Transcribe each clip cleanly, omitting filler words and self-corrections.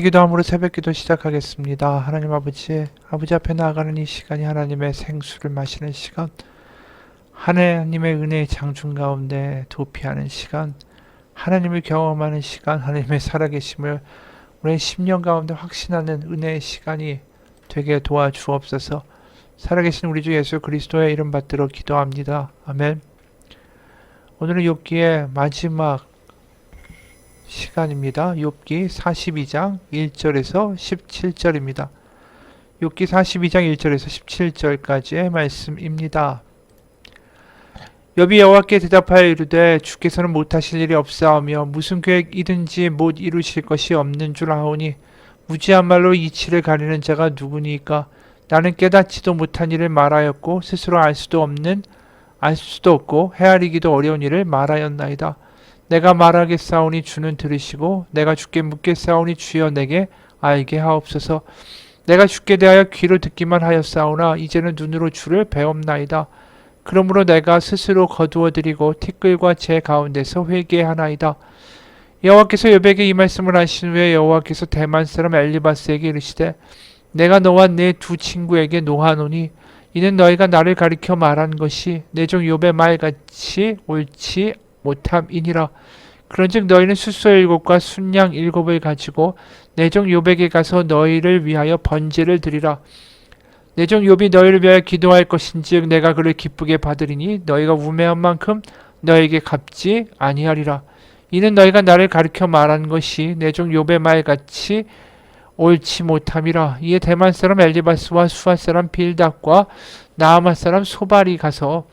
기도함으로 새벽기도 시작하겠습니다. 하나님 아버지 앞에 나아가는 이 시간이 하나님의 생수를 마시는 시간, 하나님의 은혜의 장중 가운데 도피하는 시간, 하나님을 경험하는 시간, 하나님의 살아계심을 우리의 심령 가운데 확신하는 은혜의 시간이 되게 도와주옵소서. 살아계신 우리 주 예수 그리스도의 이름 받들어 기도합니다. 아멘. 오늘은 욥기의 마지막 시간입니다. 욥기 42장 1절에서 17절입니다. 욥기 42장 1절에서 17절까지의 말씀입니다. 욥이 여호와께 대답하여 이르되 주께서는 못하실 일이 없사오며 무슨 계획이든지 못 이루실 것이 없는 줄 아오니 무지한 말로 이치를 가리는 자가 누구니까. 나는 깨닫지도 못한 일을 말하였고 스스로 알 수도 없고 헤아리기도 어려운 일을 말하였나이다. 내가 말하겠사오니 주는 들으시고 내가 주께 묻겠사오니 주여 내게 알게 하옵소서. 내가 주께 대하여 귀로 듣기만 하였사오나 이제는 눈으로 주를 배옵나이다. 그러므로 내가 스스로 거두어드리고 티끌과 제 가운데서 회개하나이다. 여호와께서 욥에게 이 말씀을 하신 후에 여호와께서 대만 사람 엘리바스에게 이르시되 내가 너와 내 두 친구에게 노하노니 이는 너희가 나를 가리켜 말한 것이 내 종 욥의 말같이 옳지 못함이니라. 그런즉 너희는 숫소 7과 순양 7을 가지고 내 종 욥에게 가서 너희를 위하여 번제를 드리라. 내 종 욥이 너희를 위하여 기도할 것인즉 내가 그를 기쁘게 받으리니 너희가 우매한 만큼 너희에게 갚지 아니하리라. 이는 너희가 나를 가리켜 말한 것이 내 종 욥의 말같이 옳지 못함이라. 이에 대만 사람 엘리바스와 수아 사람 빌닷과 나아마 사람 소발이 가서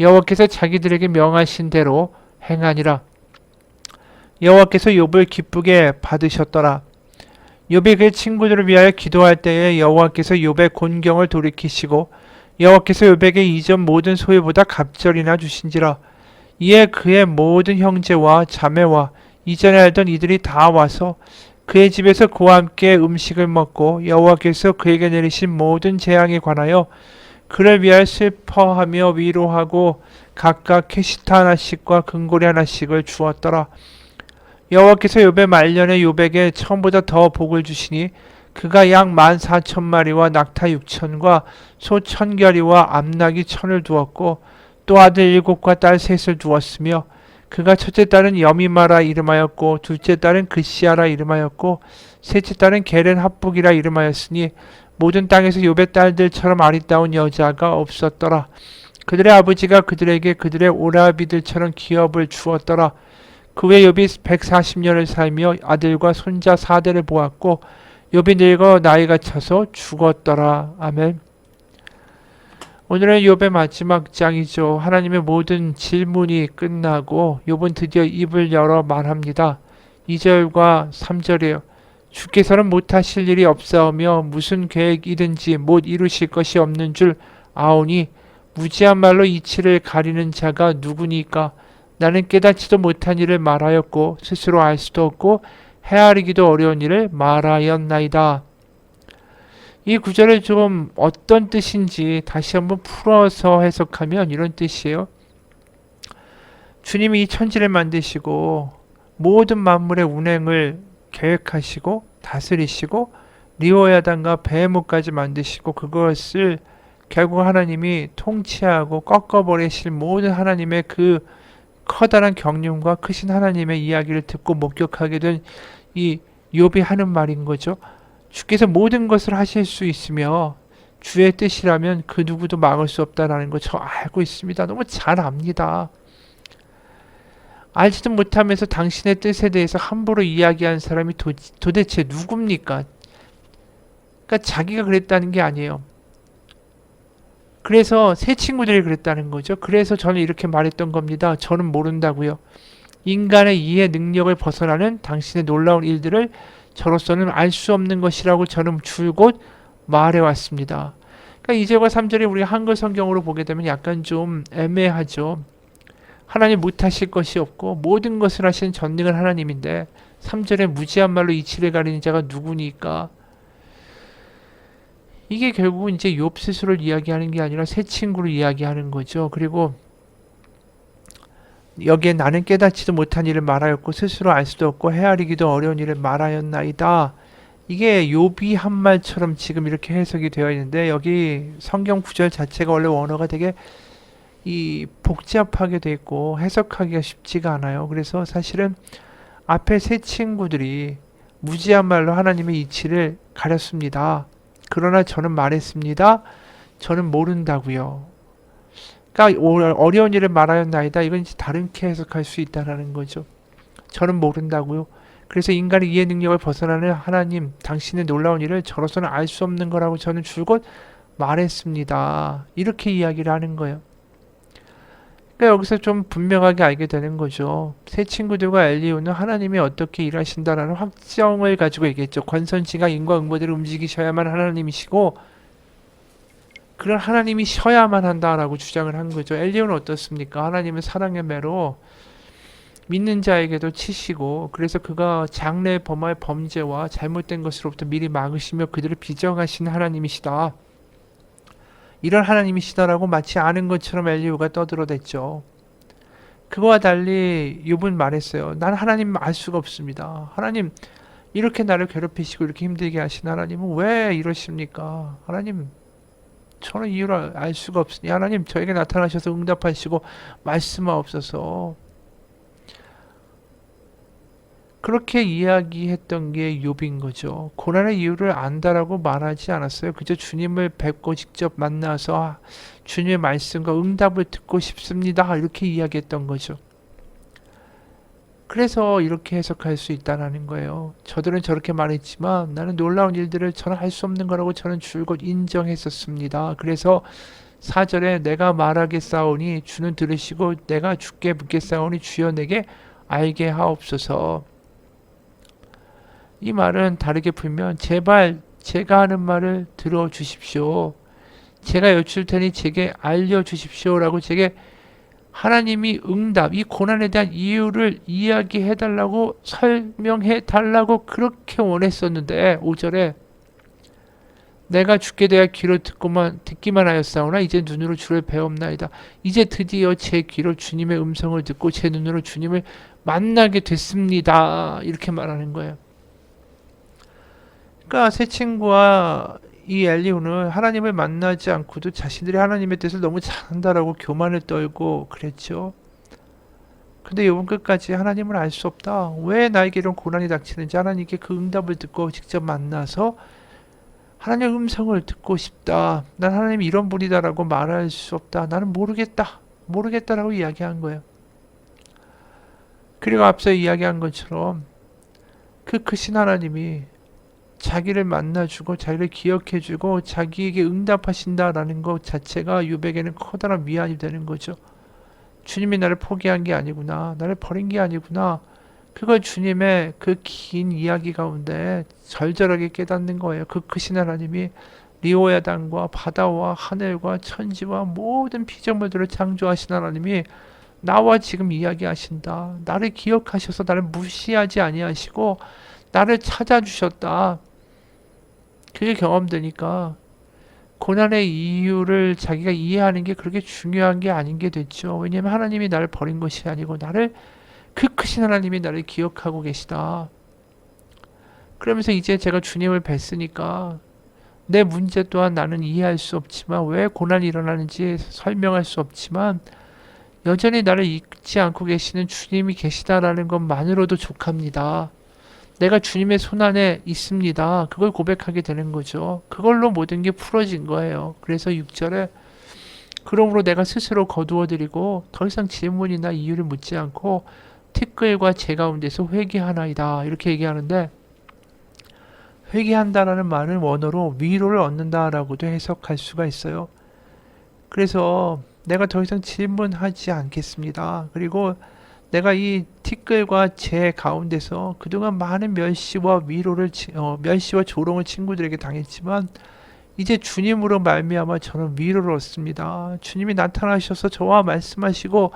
여호와께서 자기들에게 명하신 대로 행하니라. 여호와께서 욥을 기쁘게 받으셨더라. 욥이 그의 친구들을 위하여 기도할 때에 여호와께서 욥의 곤경을 돌이키시고 여호와께서 욥에게 이전 모든 소유보다 갑절이나 주신지라. 이에 그의 모든 형제와 자매와 이전에 알던 이들이 다 와서 그의 집에서 그와 함께 음식을 먹고 여호와께서 그에게 내리신 모든 재앙에 관하여 그를 위하여 슬퍼하며 위로하고 각각 캐시타 하나씩과 금고리 하나씩을 주었더라. 여호와께서 욥의 말년에 욥에게 처음보다 더 복을 주시니 그가 양 14,000마리와 낙타 6,000과 소 1,000결이와 암낙이 1,000을 두었고 또 아들 7과 딸 3을 두었으며 그가 첫째 딸은 여미마라 이름하였고 둘째 딸은 그시아라 이름하였고 셋째 딸은 게렌 합북이라 이름하였으니 모든 땅에서 욥의 딸들처럼 아리따운 여자가 없었더라. 그들의 아버지가 그들에게 그들의 오라비들처럼 기업을 주었더라. 그 후에 욥이 140년을 살며 아들과 손자 4대를 보았고 욥이 늙어 나이가 차서 죽었더라. 아멘. 오늘은 욥의 마지막 장이죠. 하나님의 모든 질문이 끝나고 욥은 드디어 입을 열어 말합니다. 2절과 3절이에요. 주께서는 못하실 일이 없사오며 무슨 계획이든지 못 이루실 것이 없는 줄 아오니 무지한 말로 이치를 가리는 자가 누구니까. 나는 깨닫지도 못한 일을 말하였고 스스로 알 수도 없고 헤아리기도 어려운 일을 말하였나이다. 이 구절을 좀 어떤 뜻인지 다시 한번 풀어서 해석하면 이런 뜻이에요. 주님이 이 천지를 만드시고 모든 만물의 운행을 계획하시고 다스리시고 리오야단과 베헤모까지 만드시고 그것을 결국 하나님이 통치하고 꺾어버리실 모든 하나님의 그 커다란 경륜과 크신 하나님의 이야기를 듣고 목격하게 된 이 욥이 하는 말인 거죠. 주께서 모든 것을 하실 수 있으며 주의 뜻이라면 그 누구도 막을 수 없다라는 거 저 알고 있습니다. 너무 잘 압니다. 알지도 못하면서 당신의 뜻에 대해서 함부로 이야기한 사람이 도대체 누굽니까? 그러니까 자기가 그랬다는 게 아니에요. 그래서 새 친구들이 그랬다는 거죠. 그래서 저는 이렇게 말했던 겁니다. 저는 모른다고요. 인간의 이해 능력을 벗어나는 당신의 놀라운 일들을 저로서는 알 수 없는 것이라고 저는 줄곧 말해왔습니다. 그러니까 2절과 3절이 우리 한글 성경으로 보게 되면 약간 좀 애매하죠. 하나님 못하실 것이 없고 모든 것을 하시는 전능한 하나님인데 3절에 무지한 말로 이치를 가리는 자가 누구니까. 이게 결국은 이제 욥 스스로를 이야기하는 게 아니라 새 친구를 이야기하는 거죠. 그리고 여기에 나는 깨닫지도 못한 일을 말하였고 스스로 알 수도 없고 헤아리기도 어려운 일을 말하였나이다. 이게 욥이 한 말처럼 지금 이렇게 해석이 되어 있는데 여기 성경 구절 자체가 원래 원어가 되게 이 복잡하게 돼 있고 해석하기가 쉽지가 않아요. 그래서 사실은 앞에 세 친구들이 무지한 말로 하나님의 이치를 가렸습니다. 그러나 저는 말했습니다. 저는 모른다고요. 그러니까 어려운 일을 말하였나이다. 이건 이제 다르게 해석할 수 있다라는 거죠. 저는 모른다고요. 그래서 인간의 이해 능력을 벗어나는 하나님, 당신의 놀라운 일을 저로서는 알 수 없는 거라고 저는 줄곧 말했습니다. 이렇게 이야기를 하는 거예요. 그러니까 여기서 좀 분명하게 알게 되는 거죠. 세 친구들과 엘리후는 하나님이 어떻게 일하신다라는 확정을 가지고 얘기했죠. 권선징악 인과응보대로 움직이셔야만 하나님이시고 그런 하나님이셔야만 한다라고 주장을 한 거죠. 엘리후는 어떻습니까? 하나님은 사랑의 매로 믿는 자에게도 치시고 그래서 그가 장래에 범할 범죄와 잘못된 것으로부터 미리 막으시며 그들을 비정하신 하나님이시다. 이런 하나님이시다라고 마치 아는 것처럼 엘리후가 떠들어댔죠. 그거와 달리 욥은 말했어요. 난 하나님 알 수가 없습니다. 하나님 이렇게 나를 괴롭히시고 이렇게 힘들게 하신 하나님은 왜 이러십니까? 하나님 저는 이유를 알 수가 없으니 하나님 저에게 나타나셔서 응답하시고 말씀하옵소서. 그렇게 이야기했던 게 욥인 거죠. 고난의 이유를 안다라고 말하지 않았어요. 그저 주님을 뵙고 직접 만나서 주님의 말씀과 응답을 듣고 싶습니다. 이렇게 이야기했던 거죠. 그래서 이렇게 해석할 수 있다는 거예요. 저들은 저렇게 말했지만 나는 놀라운 일들을 저는 할 수 없는 거라고 저는 줄곧 인정했었습니다. 그래서 4절에 내가 말하겠사오니 주는 들으시고 내가 주께 묻겠사오니 주여 내게 알게 하옵소서. 이 말은 다르게 풀면 제발 제가 하는 말을 들어주십시오. 제가 여쭐 테니 제게 알려주십시오라고 제게 하나님이 응답, 이 고난에 대한 이유를 이야기해달라고 설명해달라고 그렇게 원했었는데 5절에 내가 주께 대하여 귀로 듣기만 하였사오나 이제 눈으로 주를 배옵나이다. 이제 드디어 제 귀로 주님의 음성을 듣고 제 눈으로 주님을 만나게 됐습니다. 이렇게 말하는 거예요. 그러니까 새 친구와 이 엘리후는 하나님을 만나지 않고도 자신들이 하나님의 뜻을 너무 잘한다라고 교만을 떨고 그랬죠. 근데 욥은 끝까지 하나님을 알 수 없다. 왜 나에게 이런 고난이 닥치는지 하나님께 그 응답을 듣고 직접 만나서 하나님의 음성을 듣고 싶다. 난 하나님이 이런 분이다라고 말할 수 없다. 나는 모르겠다. 모르겠다라고 이야기한 거예요. 그리고 앞서 이야기한 것처럼 그 크신 하나님이 자기를 만나주고 자기를 기억해주고 자기에게 응답하신다라는 것 자체가 욥에게는 커다란 위안이 되는 거죠. 주님이 나를 포기한 게 아니구나. 나를 버린 게 아니구나. 그걸 주님의 그 긴 이야기 가운데 절절하게 깨닫는 거예요. 그 크신 하나님이 리오야단과 바다와 하늘과 천지와 모든 피조물들을 창조하신 하나님이 나와 지금 이야기하신다. 나를 기억하셔서 나를 무시하지 아니하시고 나를 찾아주셨다. 그게 경험되니까 고난의 이유를 자기가 이해하는 게 그렇게 중요한 게 아닌 게 됐죠. 왜냐하면 하나님이 나를 버린 것이 아니고 나를 그 크신 하나님이 나를 기억하고 계시다. 그러면서 이제 제가 주님을 뵀으니까 내 문제 또한 나는 이해할 수 없지만 왜 고난이 일어나는지 설명할 수 없지만 여전히 나를 잊지 않고 계시는 주님이 계시다라는 것만으로도 족합니다. 내가 주님의 손안에 있습니다. 그걸 고백하게 되는 거죠. 그걸로 모든 게 풀어진 거예요. 그래서 6절에 그러므로 내가 스스로 거두어드리고 더 이상 질문이나 이유를 묻지 않고 티끌과 제 가운데서 회개하나이다. 이렇게 얘기하는데 회개한다라는 말은 원어로 위로를 얻는다라고도 해석할 수가 있어요. 그래서 내가 더 이상 질문하지 않겠습니다. 그리고 내가 이 티끌과 재 가운데서 그동안 많은 멸시와 멸시와 조롱을 친구들에게 당했지만 이제 주님으로 말미암아 저는 위로를 얻습니다. 주님이 나타나셔서 저와 말씀하시고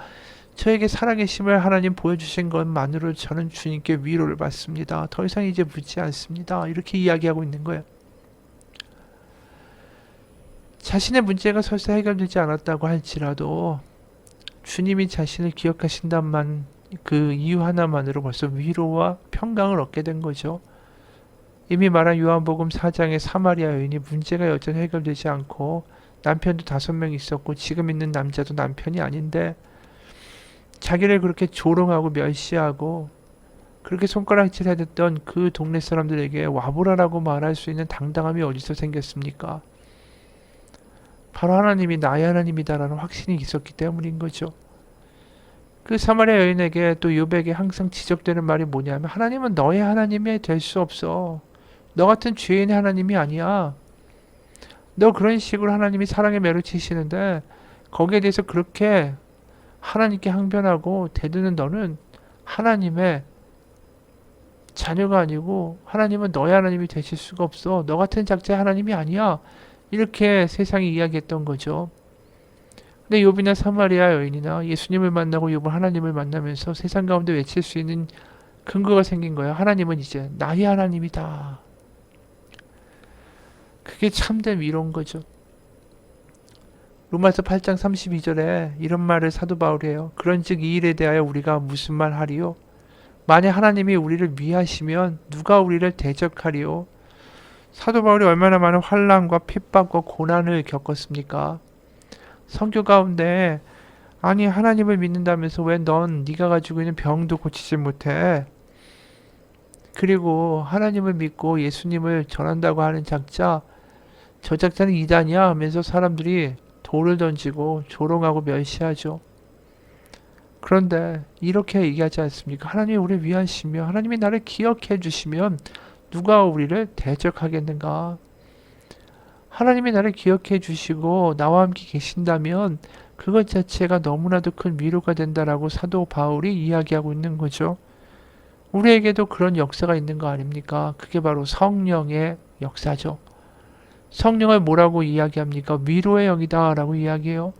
저에게 살아계심을 하나님 보여주신 것만으로 저는 주님께 위로를 받습니다. 더 이상 이제 묻지 않습니다. 이렇게 이야기하고 있는 거예요. 자신의 문제가 설사 해결되지 않았다고 할지라도 주님이 자신을 기억하신다만 그 이유 하나만으로 벌써 위로와 평강을 얻게 된 거죠. 이미 말한 요한복음 4장의 사마리아 여인이 문제가 여전히 해결되지 않고 남편도 5명 있었고 지금 있는 남자도 남편이 아닌데 자기를 그렇게 조롱하고 멸시하고 그렇게 손가락질해댔던 그 동네 사람들에게 와보라라고 말할 수 있는 당당함이 어디서 생겼습니까? 바로 하나님이 나의 하나님이다라는 확신이 있었기 때문인 거죠. 그 사마리아 여인에게 또 욥에게 항상 지적되는 말이 뭐냐면 하나님은 너의 하나님이 될 수 없어. 너 같은 죄인의 하나님이 아니야. 너 그런 식으로 하나님이 사랑에 매료치시는데 거기에 대해서 그렇게 하나님께 항변하고 대드는 너는 하나님의 자녀가 아니고 하나님은 너의 하나님이 되실 수가 없어. 너 같은 작자의 하나님이 아니야. 이렇게 세상이 이야기했던 거죠. 근데 욥이나 사마리아 여인이나 예수님을 만나고 욥은 하나님을 만나면서 세상 가운데 외칠 수 있는 근거가 생긴 거예요. 하나님은 이제 나의 하나님이다. 그게 참된 위로인 거죠. 로마서 8장 32절에 이런 말을 사도 바울이 해요. 그런즉 이 일에 대하여 우리가 무슨 말 하리요? 만약 하나님이 우리를 위하시면 누가 우리를 대적하리요? 사도 바울이 얼마나 많은 환난과 핍박과 고난을 겪었습니까? 성교 가운데 아니 하나님을 믿는다면서 왜 넌 네가 가지고 있는 병도 고치지 못해? 그리고 하나님을 믿고 예수님을 전한다고 하는 작자 저 작자는 이단이야 하면서 사람들이 돌을 던지고 조롱하고 멸시하죠. 그런데 이렇게 얘기하지 않습니까? 하나님이 우리를 위하시며 하나님이 나를 기억해 주시면 누가 우리를 대적하겠는가? 하나님이 나를 기억해 주시고 나와 함께 계신다면 그것 자체가 너무나도 큰 위로가 된다라고 사도 바울이 이야기하고 있는 거죠. 우리에게도 그런 역사가 있는 거 아닙니까? 그게 바로 성령의 역사죠. 성령을 뭐라고 이야기합니까? 위로의 영이다 라고 이야기해요.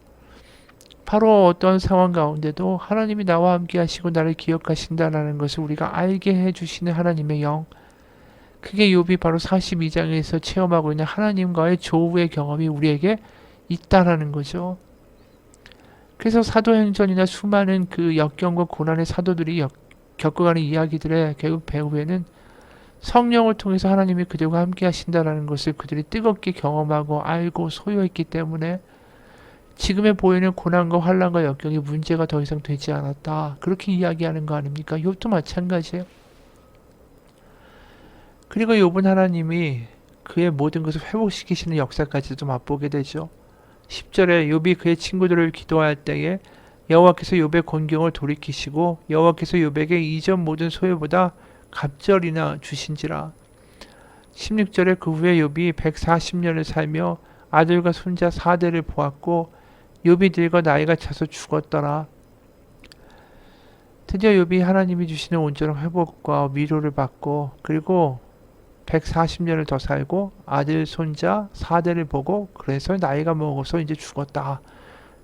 바로 어떤 상황 가운데도 하나님이 나와 함께 하시고 나를 기억하신다라는 것을 우리가 알게 해주시는 하나님의 영. 그게 욥이 바로 42장에서 체험하고 있는 하나님과의 조우의 경험이 우리에게 있다라는 거죠. 그래서 사도행전이나 수많은 그 역경과 고난의 사도들이 겪어가는 이야기들의 결국 배후에는 성령을 통해서 하나님이 그들과 함께 하신다라는 것을 그들이 뜨겁게 경험하고 알고 소유했기 때문에 지금에 보이는 고난과 환난과 역경이 문제가 더 이상 되지 않았다. 그렇게 이야기하는 거 아닙니까? 욥도 마찬가지예요. 그리고 욥은 하나님이 그의 모든 것을 회복시키시는 역사까지도 맛보게 되죠. 10절에 욥이 그의 친구들을 기도할 때에 여호와께서 욥의 곤경을 돌이키시고 여호와께서 욥에게 이전 모든 소유보다 갑절이나 주신지라. 16절에 그 후에 욥이 140년을 살며 아들과 손자 4대를 보았고 욥이 늙어 나이가 차서 죽었더라. 드디어 욥이 하나님이 주시는 온전한 회복과 위로를 받고 그리고 140년을 더 살고 아들 손자 4대를 보고 그래서 나이가 먹어서 이제 죽었다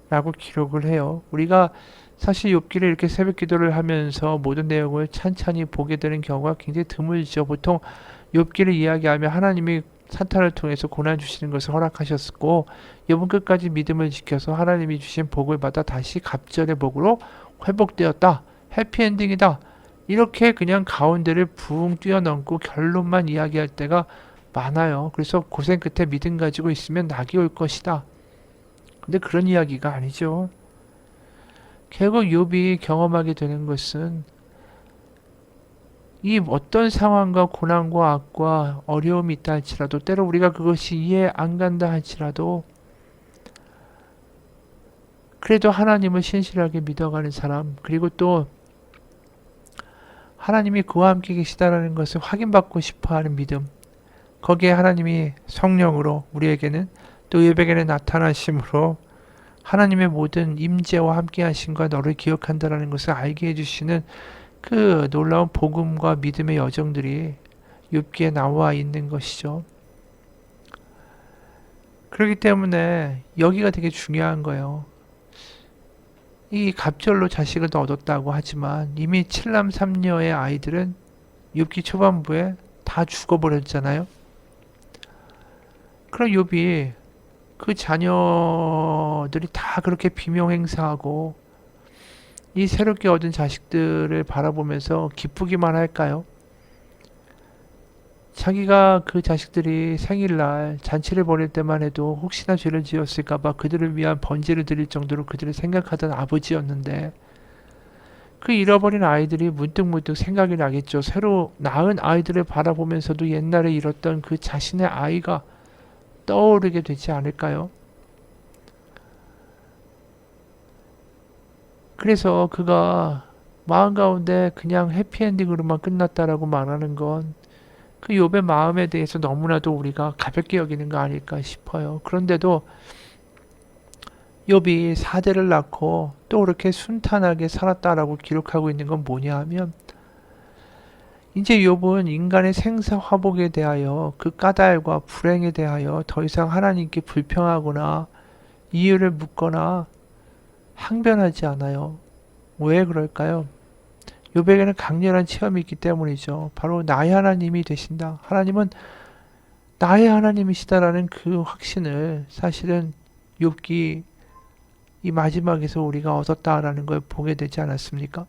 라고 기록을 해요. 우리가 사실 욥기를 이렇게 새벽 기도를 하면서 모든 내용을 찬찬히 보게 되는 경우가 굉장히 드물죠. 보통 욥기를 이야기하면 하나님이 사탄을 통해서 고난 주시는 것을 허락하셨고 욥은 끝까지 믿음을 지켜서 하나님이 주신 복을 받아 다시 갑절의 복으로 회복되었다. 해피엔딩이다. 이렇게 그냥 가운데를 붕 뛰어넘고 결론만 이야기할 때가 많아요. 그래서 고생 끝에 믿음 가지고 있으면 낙이 올 것이다. 근데 그런 이야기가 아니죠. 결국 욥이 경험하게 되는 것은 이 어떤 상황과 고난과 악과 어려움이 있다 할지라도 때로 우리가 그것이 이해 안 간다 할지라도 그래도 하나님을 신실하게 믿어가는 사람 그리고 또 하나님이 그와 함께 계시다라는 것을 확인받고 싶어하는 믿음 거기에 하나님이 성령으로 우리에게는 또 욥에게는 나타나심으로 하나님의 모든 임재와 함께 하심과 너를 기억한다라는 것을 알게 해주시는 그 놀라운 복음과 믿음의 여정들이 욥기에 나와 있는 것이죠. 그렇기 때문에 여기가 되게 중요한 거예요. 이 갑절로 자식을 얻었다고 하지만 이미 7남 3녀의 아이들은 욥기 초반부에 다 죽어버렸잖아요. 그럼 욥이 그 자녀들이 다 그렇게 비명 행사하고 이 새롭게 얻은 자식들을 바라보면서 기쁘기만 할까요? 자기가 그 자식들이 생일날 잔치를 벌일 때만 해도 혹시나 죄를 지었을까봐 그들을 위한 번제를 드릴 정도로 그들을 생각하던 아버지였는데 그 잃어버린 아이들이 문득문득 생각이 나겠죠. 새로 낳은 아이들을 바라보면서도 옛날에 잃었던 그 자신의 아이가 떠오르게 되지 않을까요? 그래서 그가 마음 가운데 그냥 해피엔딩으로만 끝났다라고 말하는 건 그 욥의 마음에 대해서 너무나도 우리가 가볍게 여기는 거 아닐까 싶어요. 그런데도 욥이 4대를 낳고 또 그렇게 순탄하게 살았다라고 기록하고 있는 건 뭐냐 하면 이제 욥은 인간의 생사화복에 대하여 그 까닭과 불행에 대하여 더 이상 하나님께 불평하거나 이유를 묻거나 항변하지 않아요. 왜 그럴까요? 욥에게는 강렬한 체험이 있기 때문이죠. 바로 나의 하나님이 되신다. 하나님은 나의 하나님이시다라는 그 확신을 사실은 욥기 이 마지막에서 우리가 얻었다라는 걸 보게 되지 않았습니까?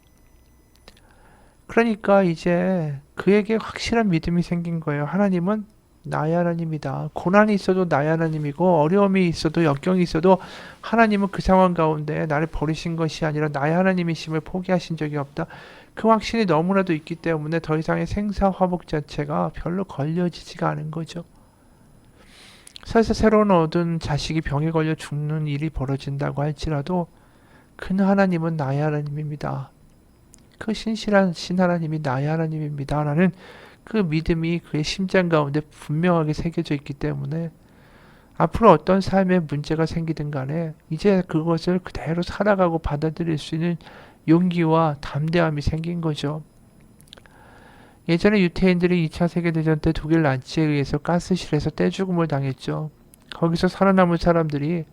그러니까 이제 그에게 확실한 믿음이 생긴 거예요. 하나님은 나의 하나님이다. 고난이 있어도 나의 하나님이고 어려움이 있어도 역경이 있어도 하나님은 그 상황 가운데 나를 버리신 것이 아니라 나의 하나님이심을 포기하신 적이 없다. 그 확신이 너무나도 있기 때문에 더 이상의 생사화복 자체가 별로 걸려지지가 않은 거죠. 설사 새로운 얻은 자식이 병에 걸려 죽는 일이 벌어진다고 할지라도 큰 하나님은 나의 하나님입니다. 그 신실한 신하나님이 나의 하나님입니다. 라는 그 믿음이 그의 심장 가운데 분명하게 새겨져 있기 때문에 앞으로 어떤 삶에 문제가 생기든 간에 이제 그것을 그대로 살아가고 받아들일 수 있는 용기와 담대함이 생긴 거죠. 예전에 유태인들이 2차 세계대전 때 독일 나치에 의해서 가스실에서 떼죽음을 당했죠. 거기서 살아남은 사람들이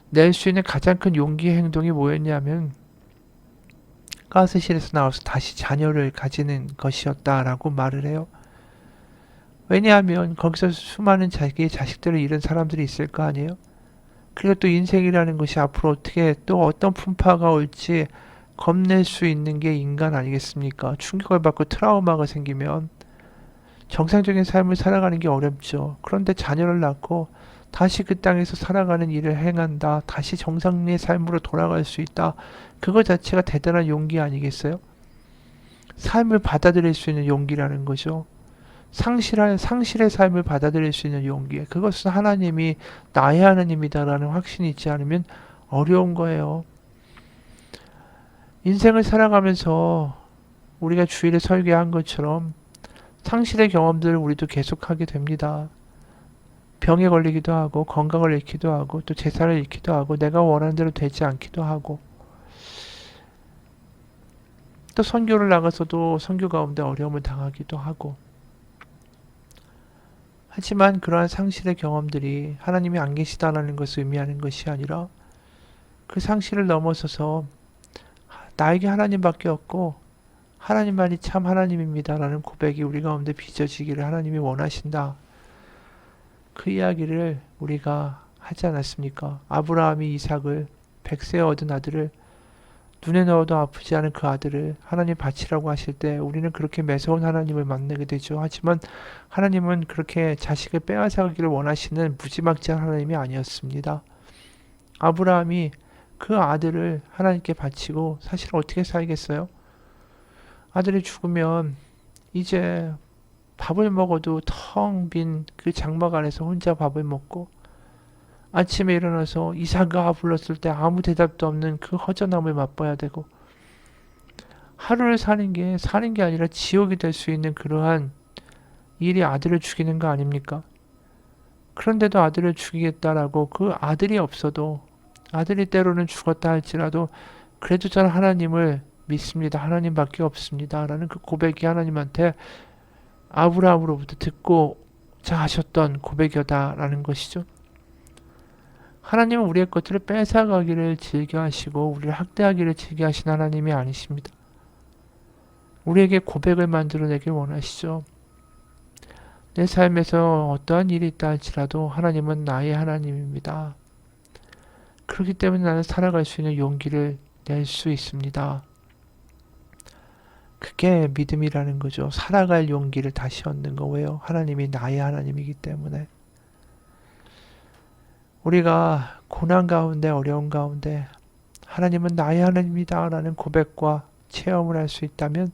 낼 수 있는 가장 큰 용기의 행동이 뭐였냐면 가스실에서 나와서 다시 자녀를 가지는 것이었다라고 말을 해요. 왜냐하면 거기서 수많은 자기의 자식들을 잃은 사람들이 있을 거 아니에요. 그리고 또 인생이라는 것이 앞으로 어떻게 또 어떤 풍파가 올지 겁낼 수 있는 게 인간 아니겠습니까? 충격을 받고 트라우마가 생기면 정상적인 삶을 살아가는 게 어렵죠. 그런데 자녀를 낳고 다시 그 땅에서 살아가는 일을 행한다. 다시 정상의 삶으로 돌아갈 수 있다. 그거 자체가 대단한 용기 아니겠어요? 삶을 받아들일 수 있는 용기라는 거죠. 상실의 삶을 받아들일 수 있는 용기. 그것은 하나님이 나의 하나님이다라는 확신이 있지 않으면 어려운 거예요. 인생을 살아가면서 우리가 주일에 설교한 것처럼 상실의 경험들을 우리도 계속하게 됩니다. 병에 걸리기도 하고 건강을 잃기도 하고 또 재산을 잃기도 하고 내가 원하는 대로 되지 않기도 하고 또 선교를 나가서도 선교 가운데 어려움을 당하기도 하고 하지만 그러한 상실의 경험들이 하나님이 안 계시다라는 것을 의미하는 것이 아니라 그 상실을 넘어서서 나에게 하나님밖에 없고 하나님만이 참 하나님입니다라는 고백이 우리 가운데 빚어지기를 하나님이 원하신다. 그 이야기를 우리가 하지 않았습니까? 아브라함이 이삭을 100세에 얻은 아들을 눈에 넣어도 아프지 않은 그 아들을 하나님 바치라고 하실 때 우리는 그렇게 매서운 하나님을 만나게 되죠. 하지만 하나님은 그렇게 자식을 빼앗아가기를 원하시는 무지막지한 하나님이 아니었습니다. 아브라함이 그 아들을 하나님께 바치고 사실 어떻게 살겠어요? 아들이 죽으면 이제 밥을 먹어도 텅 빈 그 장막 안에서 혼자 밥을 먹고 아침에 일어나서 이삭아 불렀을 때 아무 대답도 없는 그 허전함을 맛봐야 되고 하루를 사는 게 아니라 지옥이 될 수 있는 그러한 일이 아들을 죽이는 거 아닙니까? 그런데도 아들을 죽이겠다라고 그 아들이 없어도 아들이 때로는 죽었다 할지라도 그래도 저는 하나님을 믿습니다. 하나님밖에 없습니다. 라는 그 고백이 하나님한테 아브라함으로부터 듣고자 하셨던 고백이다라는 것이죠. 하나님은 우리의 것들을 뺏어가기를 즐겨하시고 우리를 학대하기를 즐겨하신 하나님이 아니십니다. 우리에게 고백을 만들어내길 원하시죠. 내 삶에서 어떠한 일이 있다 할지라도 하나님은 나의 하나님입니다. 그렇기 때문에 나는 살아갈 수 있는 용기를 낼 수 있습니다. 그 그게 믿음이라는 거죠. 살아갈 용기를 다시 얻는 거예요. 하나님이 나의 하나님이기 때문에. 우리가 고난 가운데 어려운 가운데 하나님은 나의 하나님이다 라는 고백과 체험을 할 수 있다면,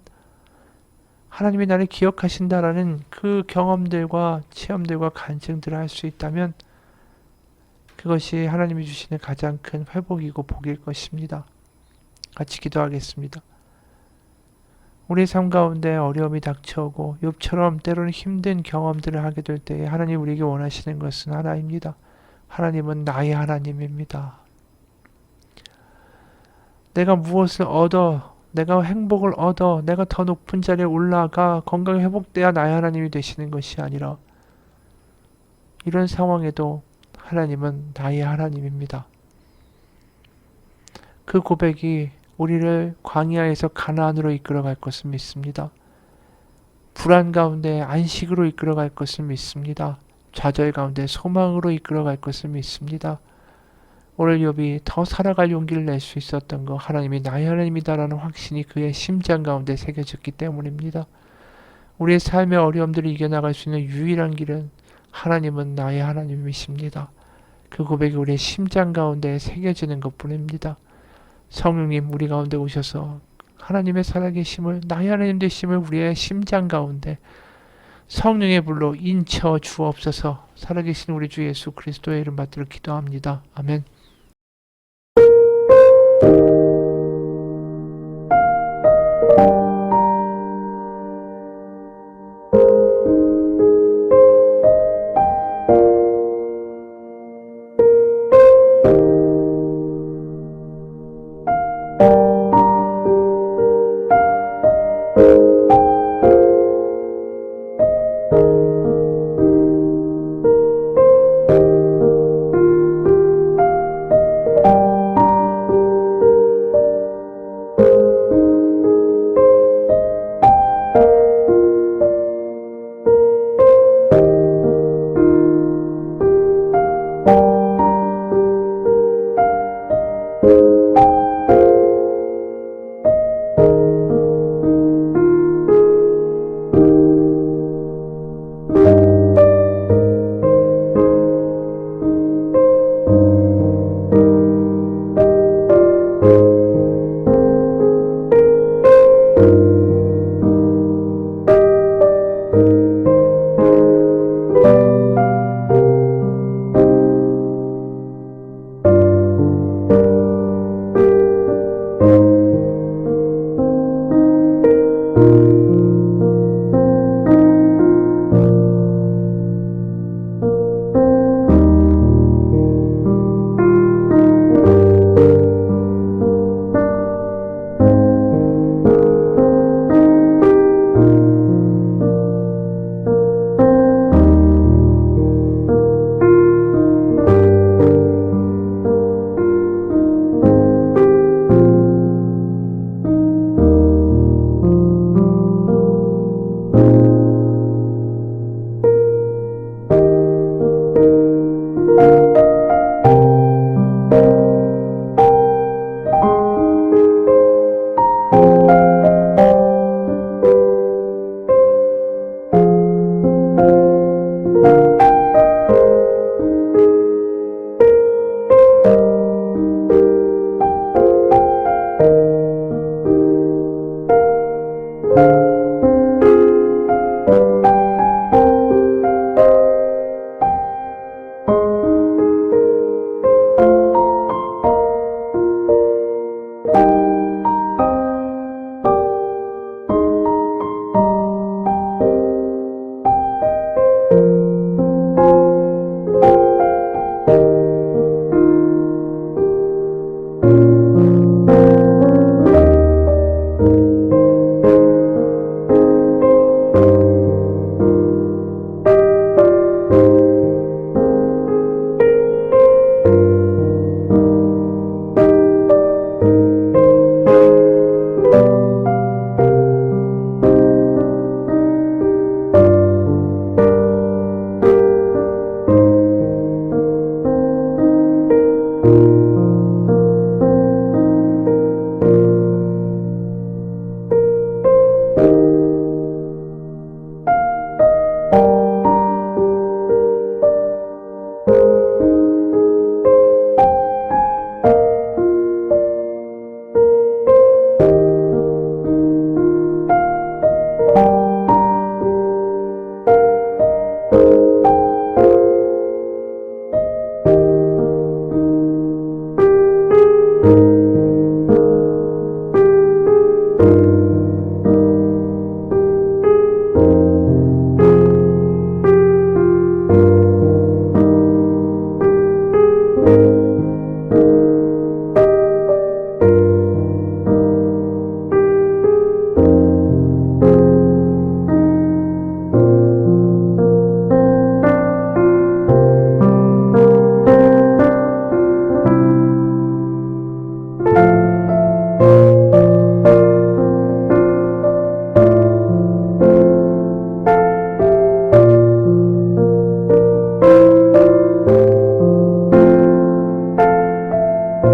하나님이 나를 기억하신다라는 그 경험들과 체험들과 간증들을 할 수 있다면, 그것이 하나님이 주시는 가장 큰 회복이고 복일 것입니다. 같이 기도하겠습니다. 우리 삶 가운데 어려움이 닥쳐오고 욥처럼 때로는 힘든 경험들을 하게 될 때에 하나님 우리에게 원하시는 것은 하나입니다. 하나님은 나의 하나님입니다. 내가 무엇을 얻어, 내가 행복을 얻어, 내가 더 높은 자리에 올라가 건강이 회복돼야 나의 하나님이 되시는 것이 아니라, 이런 상황에도 하나님은 나의 하나님입니다. 그 고백이 우리를 광야에서 가나안으로 이끌어갈 것을 믿습니다. 불안 가운데 안식으로 이끌어갈 것을 믿습니다. 좌절 가운데 소망으로 이끌어갈 것을 믿습니다. 오늘 욥이 더 살아갈 용기를 낼 수 있었던 거, 하나님이 나의 하나님이다라는 확신이 그의 심장 가운데 새겨졌기 때문입니다. 우리의 삶의 어려움들을 이겨나갈 수 있는 유일한 길은 하나님은 나의 하나님이십니다. 그 고백이 우리의 심장 가운데 새겨지는 것뿐입니다. 성령님 우리 가운데 오셔서 하나님의 살아계심을, 나의 하나님 되심을 우리의 심장 가운데 성령의 불로 인쳐 주옵소서. 살아계신 우리 주 예수 그리스도의 이름 받들어 기도합니다. 아멘.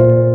옵니다.